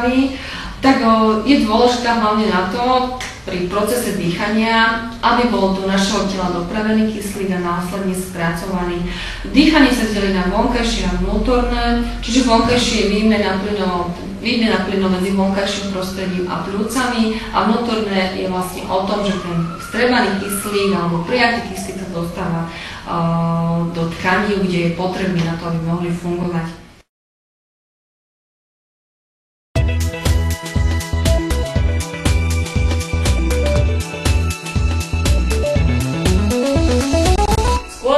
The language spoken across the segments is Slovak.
stravy, tak je dôležitá hlavne na to, pri procese dýchania, aby bol do našeho tela dopravený kyslík a následne spracovaný. Dýchanie sa delí na vonkajšie a vnútorné, čiže vonkajšie je výmena plynov medzi vonkajším prostredím a pľúcami a vnútorné je vlastne o tom, že ten vstrebaný kyslík alebo prijatý kyslík sa dostáva do tkaní, kde je potrebný na to, aby mohli fungovať.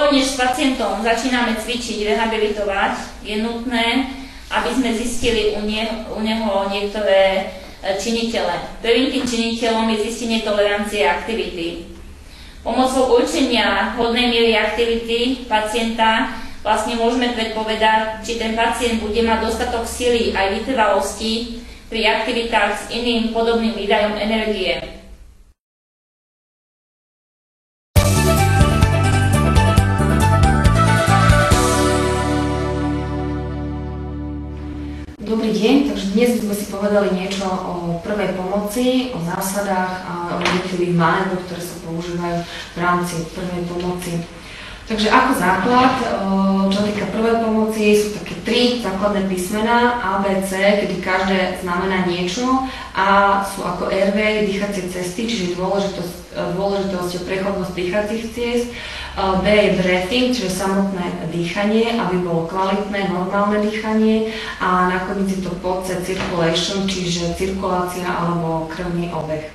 Než s pacientom začíname cvičiť, rehabilitovať, je nutné, aby sme zistili u neho niektoré činitele. Prvým tým činiteľom je zistenie tolerancie aktivity. Pomocou určenia vhodnej miery aktivity pacienta vlastne môžeme predpovedať, či ten pacient bude mať dostatok sily aj vytrvalosti pri aktivitách s iným podobným výdajom energie. Dobrý deň, takže dnes by sme si povedali niečo o prvej pomoci, o zásadách a o jednotlivých manévroch, ktoré sa používajú v rámci prvej pomoci. Takže ako základ, čo týka prvej pomoci, sú také 3 základné písmená A, B, C, kedy každé znamená niečo. A sú ako airway, dýchacie cesty, čiže dôležitosť prechodnosť dýchacích ciest. B je breathing, čiže samotné dýchanie, aby bolo kvalitné, normálne dýchanie. A nakoniec je to pod C circulation, čiže cirkulácia alebo krvný obeh.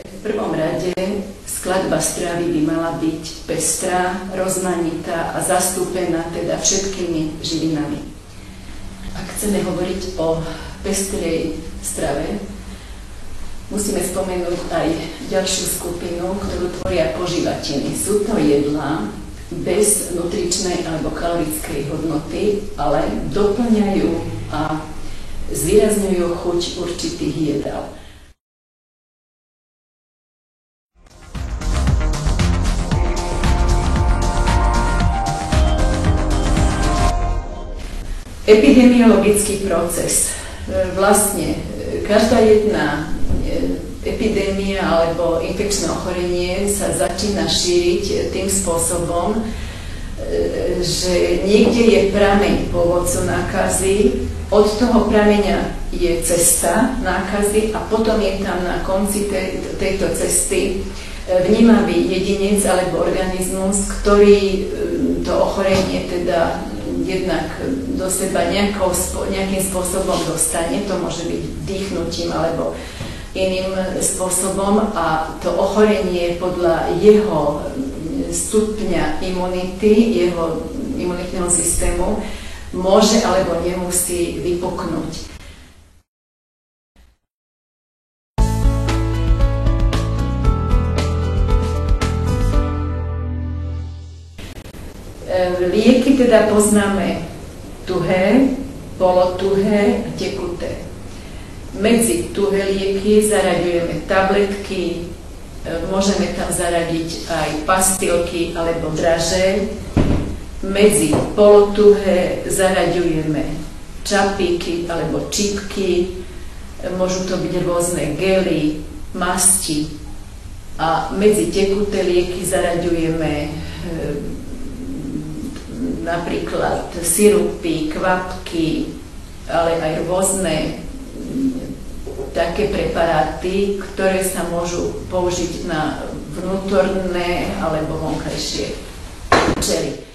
V prvom rade skladba stravy by mala byť pestrá, rozmanitá a zastúpená teda všetkými živinami. Ak chceme hovoriť o pestrej strave, musíme spomenúť aj ďalšiu skupinu, ktorú tvoria požívatiny. Sú to jedlá bez nutričnej alebo kalorickej hodnoty, ale doplňajú a zvýrazňujú chuť určitých jedál. Epidemiologický proces. Vlastne každá jedna epidémia alebo infekčné ochorenie sa začína šíriť tým spôsobom, že niekde je prameň pôvodcu nákazy, od toho prameňa je cesta nákazy a potom je tam na konci tejto cesty vnímavý jedinec alebo organizmus, ktorý to ochorenie teda jednak do seba nejakým spôsobom dostane, to môže byť dýchnutím alebo iným spôsobom a to ochorenie podľa jeho stupňa imunity, jeho imunitného systému môže alebo nemusí vypuknúť. Lieky teda poznáme tuhé, polotuhé a tekuté. Medzi tuhé lieky zaraďujeme tabletky, môžeme tam zaradiť aj pastilky alebo draže. Medzi polotuhé zaraďujeme čapíky alebo čipky, môžu to byť rôzne gely, masti. A medzi tekuté lieky zaraďujeme napríklad sirupy, kvapky, ale aj rôzne také preparáty, ktoré sa môžu použiť na vnútorné alebo vonkajšie účely.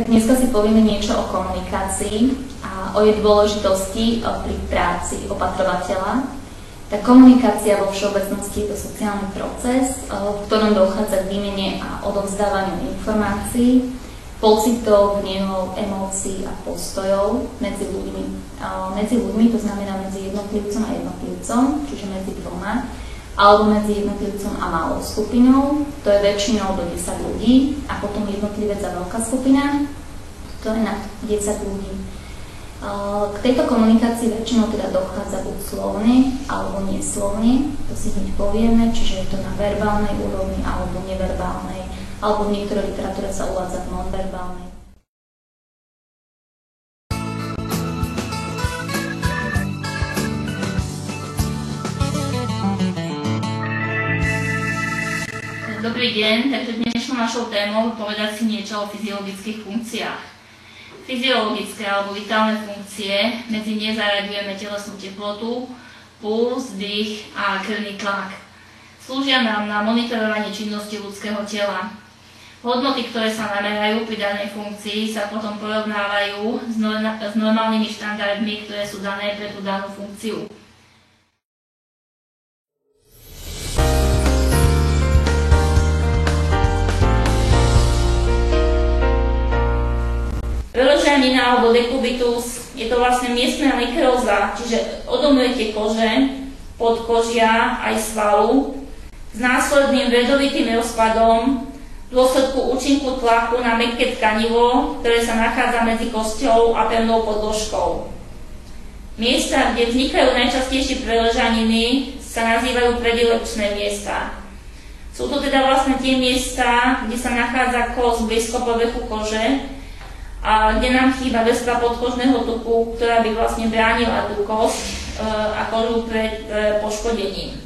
Dneska si povieme niečo o komunikácii a o jej dôležitosti pri práci opatrovateľa. Tá komunikácia vo všeobecnosti je to sociálny proces, v ktorom dochádza k výmene a odovzdávaniu informácií, pocitov, hnevov, emócií a postojov medzi ľuďmi. Medzi ľuďmi to znamená medzi jednotlivcom a jednotlivcom, čiže medzi dvoma, alebo medzi jednotlivcom a malou skupinou, to je väčšinou do 10 ľudí, a potom jednotlivec a veľká skupina. to je nad 10 ľudí. K tejto komunikácii väčšinou teda dochádza buď slovne alebo neslovne, to si hneď povieme, čiže je to na verbálnej úrovni alebo neverbálnej, alebo v niektorej literatúre sa uvádza v nonverbálnej. Dobrý deň, takže dnešnou našou témou je povedať si niečo o fyziologických funkciách. Fyziologické alebo vitálne funkcie, medzi ne zaraďujeme telesnú teplotu, puls, dých a krvný tlak. Slúžia nám na monitorovanie činnosti ľudského tela. Hodnoty, ktoré sa namerajú pri danej funkcii, sa potom porovnávajú s normálnymi štandardmi, ktoré sú dané pre tú danú funkciu. Preležanina alebo dekubitus je to vlastne miestna nekróza, čiže odomretie kože, podkožia aj svalu s následným vedovitým rozpadom v dôsledku účinku tlaku na mäkké tkanivo, ktoré sa nachádza medzi kosťou a pevnou podložkou. Miesta, kde vznikajú najčastejšie preležaniny, sa nazývajú predilečné miesta. Sú to teda vlastne tie miesta, kde sa nachádza kosť blízko povrchu kože, a kde nám chýba vrstva podkožného tuku, ktorá by vlastne bránila tú kosť a kožu pred poškodením.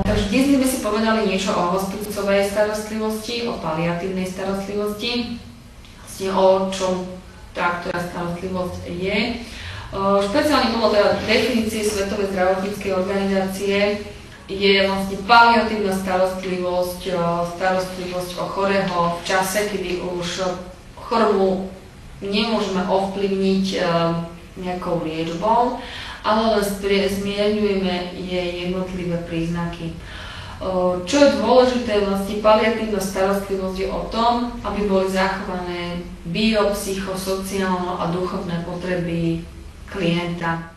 Takže dnes sme si povedali niečo o hospicovej starostlivosti, o paliatívnej starostlivosti, vlastne o čom tá ktorá starostlivosť je. Špeciálne podľa teda definície Svetovej zdravotníckej organizácie je vlastne paliatívna starostlivosť, starostlivosť o chorého v čase, kedy už chorobu nemôžeme ovplyvniť nejakou liečbou, ale len zmierňujeme jej jednotlivé príznaky. Čo je dôležité, vlastne paliatívna starostlivosť je o tom, aby boli zachované biopsychosociálne a duchovné potreby klienta.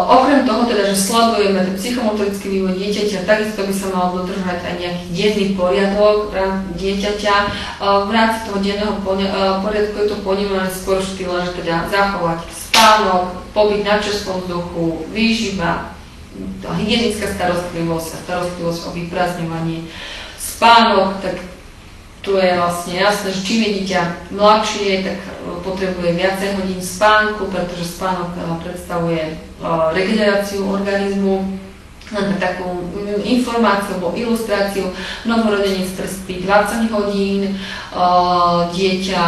Okrem toho teda, že sledujeme psychomotorický vývoj dieťaťa, takisto by sa mal dodržať aj nejaký denný poriadok dieťaťa. V rámci toho denného poriadku je to ponímané skôr štýle, že teda zachovať spánok, pobyt na čerstvom vzduchu, výživa, hygienická starostlivosť a starostlivosť o vyprázdňovanie. Spánok, tak tu je vlastne jasné, že čím je dieťa mladšie, tak potrebuje viacej hodín spánku, pretože spánok predstavuje regeneráciu organizmu. Len takú informáciu alebo ilustráciu, novorodenec spí 20 hodín, dieťa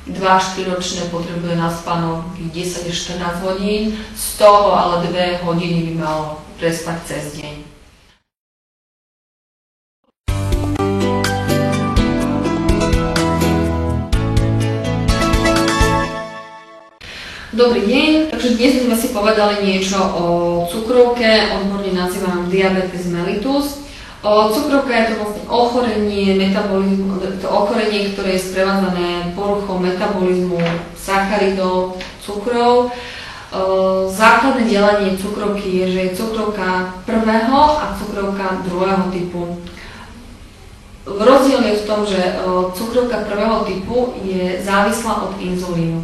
2-4 ročné potrebuje na spánok 10 až 14 hodín, z toho ale 2 hodiny by malo prespať cez deň. Dobrý deň, takže dnes sme si povedali niečo o cukrovke, odborne nazývanom diabetes mellitus. Cukrovka je to vlastne ochorenie metabolizmu, to ochorenie, ktoré je sprevádzané poruchou metabolizmu sacharidov, cukrov. Základné delenie cukrovky je, že je cukrovka prvého a cukrovka druhého typu. Rozdiel je v tom, že cukrovka prvého typu je závislá od inzulínu.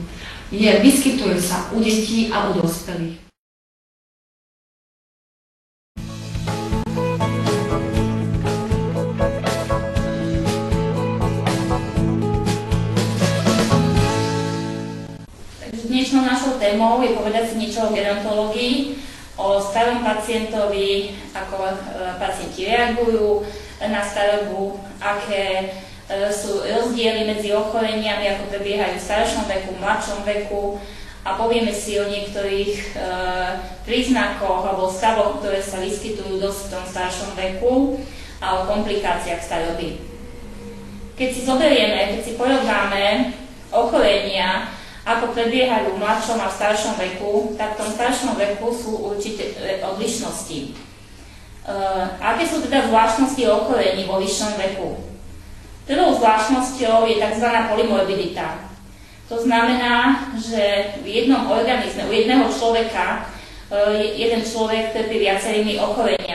Vyskytuje sa u detí a u dospelých. Dnešnou našou témou je povedať si niečo o gerontológii, o starom pacientovi, ako pacienti reagujú na starobu, aké sú rozdiely medzi ochoreniami, ako prebiehajú v staršom veku, v mladšom veku a povieme si o niektorých príznakoch alebo stavoch, ktoré sa vyskytujú dosť v tom staršom veku a o komplikáciách staroby. Keď si porovnáme ochorenia, ako prebiehajú v mladšom a v staršom veku, tak v tom staršom veku sú určité odlišnosti. Aké sú teda zvláštnosti ochorení vo vyššom veku? Prvou zvláštnosťou je tzv. Polymorbidita. To znamená, že v jednom organizme, u jedného človeka, jeden človek trpí viacerými ochoreniami.